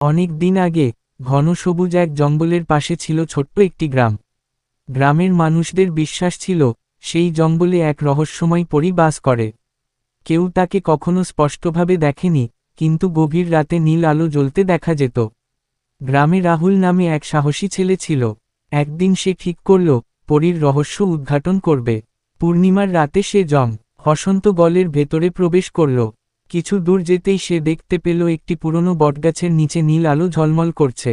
অনেক দিন আগে ঘন সবুজ এক জঙ্গলের পাশে ছিল ছোট্ট একটি গ্রাম। গ্রামের মানুষদের বিশ্বাস ছিল সেই জঙ্গলে এক রহস্যময় পরী বাস করে। কেউ তাকে কখনো স্পষ্টভাবে দেখেনি, কিন্তু গভীর রাতে নীল আলো জ্বলতে দেখা যেত। গ্রামে রাহুল নামে এক সাহসী ছেলে ছিল। একদিন সে ঠিক করল পরীর রহস্য উদ্ঘাটন করবে। পূর্ণিমার রাতে সে বসন্ত গলের ভেতরে প্রবেশ করল। কিছু দূর যেতেই সে দেখতে পেল একটি পুরনো বটগাছের নিচে নীল আলো ঝলমল করছে।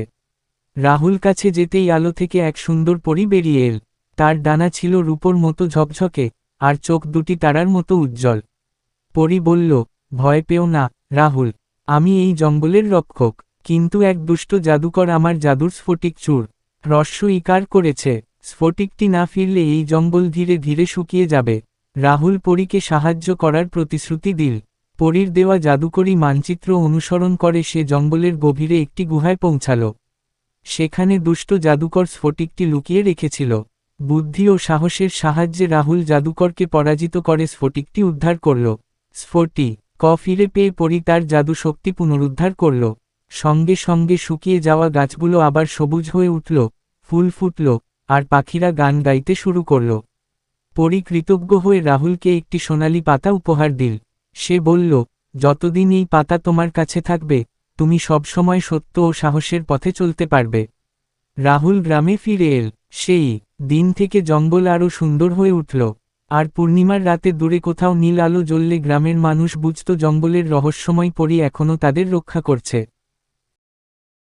রাহুল কাছে যেতেই আলো থেকে এক সুন্দর পরী বেরিয়ে এল। তার ডানা ছিল রূপোর মতো ঝকঝকে, আর চোখ দুটি তারার মতো উজ্জ্বল। পরী বলল, ভয় পেও না রাহুল, আমি এই জঙ্গলের রক্ষক। কিন্তু এক দুষ্ট জাদুকর আমার জাদুর স্ফটিক ইকার করেছে। স্ফটিকটি না ফিরলে এই জঙ্গল ধীরে ধীরে শুকিয়ে যাবে। রাহুল পরীকে সাহায্য করার প্রতিশ্রুতি দিল। পরীর দেওয়া জাদুকরি মানচিত্র অনুসরণ করে সে জঙ্গলের গভীরে একটি গুহায় পৌঁছাল। সেখানে দুষ্ট জাদুকর স্ফটিকটি লুকিয়ে রেখেছিল। বুদ্ধি ও সাহসের সাহায্যে রাহুল জাদুকরকে পরাজিত করে স্ফটিকটি উদ্ধার করল। ফিরে পেয়ে পরী তার জাদু শক্তি পুনরুদ্ধার করল। সঙ্গে সঙ্গে শুকিয়ে যাওয়া গাছগুলো আবার সবুজ হয়ে উঠল, ফুল ফুটল, আর পাখিরা গান গাইতে শুরু করল। পরী কৃতজ্ঞ হয়ে রাহুলকে একটি সোনালী পাতা উপহার দিল। সে বলল, যতদিন এই পাতা তোমার কাছে থাকবে, তুমি সবসময় সত্য ও সাহসের পথে চলতে পারবে। রাহুল গ্রামে ফিরে এল। সেই দিন থেকে জঙ্গল আরও সুন্দর হয়ে উঠল। আর পূর্ণিমার রাতে দূরে কোথাও নীল আলো জ্বললে গ্রামের মানুষ বুঝত জঙ্গলের রহস্যময় পরী এখনও তাদের রক্ষা করছে।